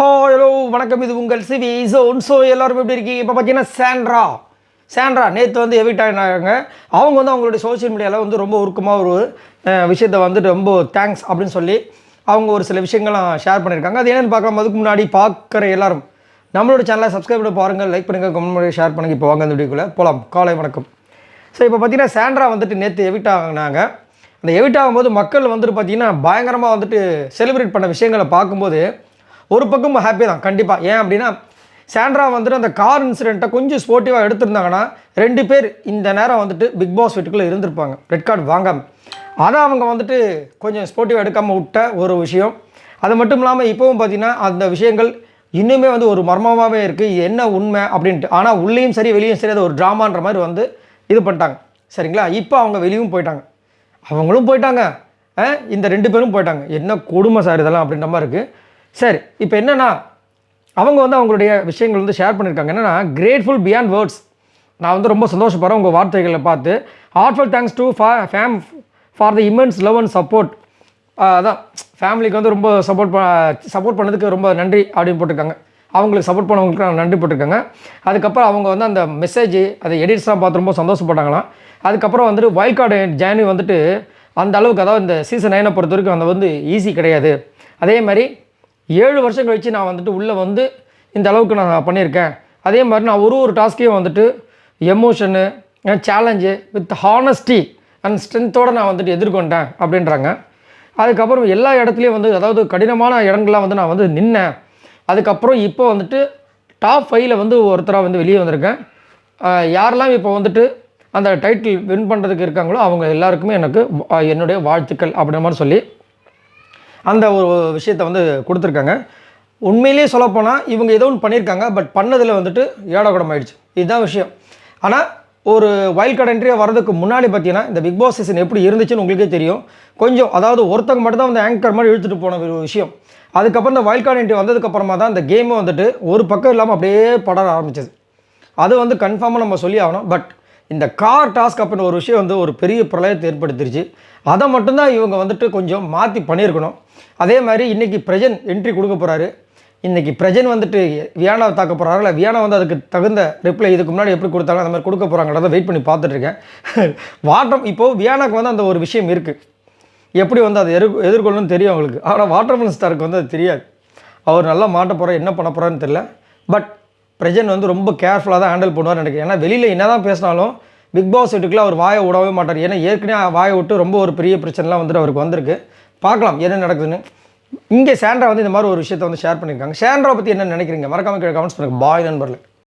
Hello வணக்கம், இது உங்கள் சிவி ஜோன். ஸோ எல்லோரும் எப்படி இருக்கீங்க? இப்போ பார்த்தீங்கன்னா சாண்ட்ரா நேற்று வந்து எவிட் ஆகினாங்க. அவங்க வந்து அவங்களுடைய சோஷியல் மீடியாவில் வந்து ரொம்ப உருக்கமாக ஒரு விஷயத்தை வந்துட்டு ரொம்ப தேங்க்ஸ் அப்படின்னு சொல்லி அவங்க ஒரு சில விஷயங்கள்லாம் ஷேர் பண்ணியிருக்காங்க. அது என்னென்னு பார்க்கலாம். அதுக்கு முன்னாடி பார்க்குற எல்லாரும் நம்மளோட சேனலை சப்ஸ்கிரைப் பண்ணி பாருங்கள், லைக் பண்ணுங்கள், கமெண்ட் பண்ணி ஷேர் பண்ணுங்கள். இப்போ வாங்க அந்த வீடியோக்குள்ளே போகலாம். காலை வணக்கம். ஸோ இப்போ பார்த்தீங்கன்னா சாண்ட்ரா வந்துட்டு நேற்று எவிட் ஆகினாங்க. அந்த எவிட் ஆகும்போது மக்கள் வந்துட்டு பார்த்திங்கன்னா பயங்கரமாக வந்துட்டு செலிப்ரேட் பண்ண விஷயங்களை பார்க்கும்போது ஒரு பக்கம் ஹாப்பி தான் கண்டிப்பாக. ஏன் அப்படின்னா சாண்ட்ரா வந்துட்டு அந்த கார் இன்சிடெண்ட்டை கொஞ்சம் ஸ்போர்ட்டிவாக எடுத்திருந்தாங்கன்னா 2 பேர் இந்த நேரம் வந்துட்டு பிக் பாஸ் வீட்டுக்குள்ளே இருந்திருப்பாங்க, ரெட் கார்டு வாங்காமல். அதை அவங்க வந்துட்டு கொஞ்சம் ஸ்போர்ட்டிவாக எடுக்காமல் விட்ட ஒரு விஷயம். அது மட்டும் இல்லாமல் இப்போவும் பார்த்திங்கன்னா அந்த விஷயங்கள் இன்னுமே வந்து ஒரு மர்மமாகவே இருக்குது, என்ன உண்மை அப்படின்ட்டு. ஆனால் உள்ளேயும் சரி வெளியும் சரி அது ஒரு ட்ராமான்ற மாதிரி வந்து இது பண்ணிட்டாங்க. சரிங்களா? இப்போ அவங்க வெளியும் போயிட்டாங்க, அவங்களும் போயிட்டாங்க, இந்த 2 பேரும் போயிட்டாங்க. என்ன கொடுமை சார் இதெல்லாம் அப்படின்ற மாதிரி இருக்குது. சரி, இப்போ என்னென்னா அவங்க வந்து அவங்களுடைய விஷயங்கள் வந்து ஷேர் பண்ணியிருக்காங்க. என்னென்னா கிரேட்ஃபுல் பியாண்ட் வேர்ட்ஸ். நான் வந்து ரொம்ப சந்தோஷப்படுறேன் உங்கள் வார்த்தைகளை பார்த்து. Heartful thanks to for the immense love and support. அதான் ஃபேமிலிக்கு வந்து ரொம்ப சப்போர்ட் பண்ணதுக்கு ரொம்ப நன்றி அப்படின்னு போட்டிருக்காங்க. அவங்களுக்கு சப்போர்ட் பண்ணவங்களுக்கு நான் நன்றி போட்டிருக்காங்க. அதுக்கப்புறம் அவங்க வந்து அந்த மெசேஜ் அதை எடிட்ஸ்லாம் பார்த்து ரொம்ப சந்தோஷப்பட்டாங்களாம். அதுக்கப்புறம் வந்துட்டு வைல்ட் கார்டு ஜேர்னி வந்துட்டு அந்த அளவுக்கு, அதாவது இந்த சீசன் 9 பொறுத்த வரைக்கும் அந்த வந்து ஈஸி கிடையாது. அதே மாதிரி 7 வருஷம் கழித்து நான் வந்துட்டு உள்ளே வந்து இந்த அளவுக்கு நான் பண்ணியிருக்கேன். அதே மாதிரி நான் ஒரு டாஸ்க்கையும் வந்துட்டு emotion challenge with honesty and ஸ்ட்ரென்த்தோடு நான் வந்துட்டு எதிர்கொண்டேன் அப்படின்றாங்க. அதுக்கப்புறம் எல்லா இடத்துலையும் வந்து, அதாவது கடினமான இடங்கள்லாம் வந்து நான் வந்து நின்னேன். அதுக்கப்புறம் இப்போ வந்துட்டு டாப் 5ல் வந்து ஒருத்தராக வந்து வெளியே வந்திருக்கேன். யாரெல்லாம் இப்போ வந்துட்டு அந்த டைட்டில் வின் பண்ணுறதுக்கு இருக்காங்களோ அவங்க எல்லாருக்குமே எனக்கு என்னுடைய வாழ்த்துக்கள் அப்படின்ற மாதிரி சொல்லி அந்த ஒரு விஷயத்தை வந்து கொடுத்துருக்காங்க. உண்மையிலேயே சொல்லப்போனால் இவங்க ஏதோ ஒன்று பண்ணியிருக்காங்க, பட் பண்ணதில் வந்துட்டு ஏடாகுடம் ஆகிடுச்சு. இதுதான் விஷயம். ஆனால் ஒரு வைல்ட் கார்டு என்ட்ரியாக வரதுக்கு முன்னாடி பார்த்தீங்கன்னா இந்த பிக் பாஸ் சீசன் எப்படி இருந்துச்சுன்னு உங்களுக்கே தெரியும். கொஞ்சம், அதாவது ஒருத்தங்க மட்டும் தான் வந்து ஆங்கர் மாதிரி இழுத்துட்டு போன ஒரு விஷயம். அதுக்கப்புறம் இந்த வைல்ட் கார்டு என்ட்ரி வந்ததுக்கப்புறமா தான் இந்த கேமை வந்துட்டு ஒரு பக்கம் இல்லாமல் அப்படியே படர ஆரம்பிச்சது. அது வந்து கன்ஃபார்மாக நம்ம சொல்லி ஆகணும். பட் இந்த கார் டாஸ்க் அப்படின்னு ஒரு விஷயம் வந்து ஒரு பெரிய பிரளயத்தை ஏற்படுத்திருச்சு. அதை மட்டும்தான் இவங்க வந்துட்டு கொஞ்சம் மாற்றி பண்ணியிருக்கணும். அதே மாதிரி இன்றைக்கி பிரஜன் என்ட்ரி கொடுக்க போகிறாரு. இன்றைக்கி பிரஜன் வந்துட்டு வியானாவை தாக்க போகிறாரு. இல்லை வியானா வந்து அதுக்கு தகுந்த ரிப்ளை இதுக்கு முன்னாடி எப்படி கொடுத்தாலும் அந்த மாதிரி கொடுக்க போகிறாங்கிறத வெயிட் பண்ணி பார்த்துட்ருக்கேன். இப்போது வியானாக்கு வந்து அந்த ஒரு விஷயம் இருக்குது, எப்படி வந்து அதை எதிர்கொள்ளணும்னு தெரியும் அவங்களுக்கு. ஆனால் வாட்டர்மெலன் ஸ்டாருக்கு வந்து அது தெரியாது. அவர் நல்லா மாட்ட போகிறார், என்ன பண்ண போகிறான்னு தெரியல. பட் பிரஜன் வந்து ரொம்ப கேர்ஃபுல்லாக தான் ஹேண்டில் பண்ணுவார்னு நினைக்கிறேன். ஏன்னா வெளியில் என்ன தான் பேசினாலும் பிக் பாஸ் வீட்டுக்குள்ள அவர் வாயை விடவே மாட்டார். ஏன்னா ஏற்கனவே வாயை விட்டு ரொம்ப ஒரு பெரிய பிரச்சனைலாம் வந்துட்டு அவருக்கு வந்திருக்கு. பார்க்கலாம் என்ன நடக்குதுன்னு. இங்கே சாண்ட்ரா வந்து இந்த மாதிரி ஒரு விஷயத்தை வந்து ஷேர் பண்ணியிருக்காங்க. சாண்ட்ரா பற்றி என்ன நினைக்கிறீங்க? மறக்காம கமெண்ட்ஸ் பண்ணுங்கள். பாய் நண்பர்களே.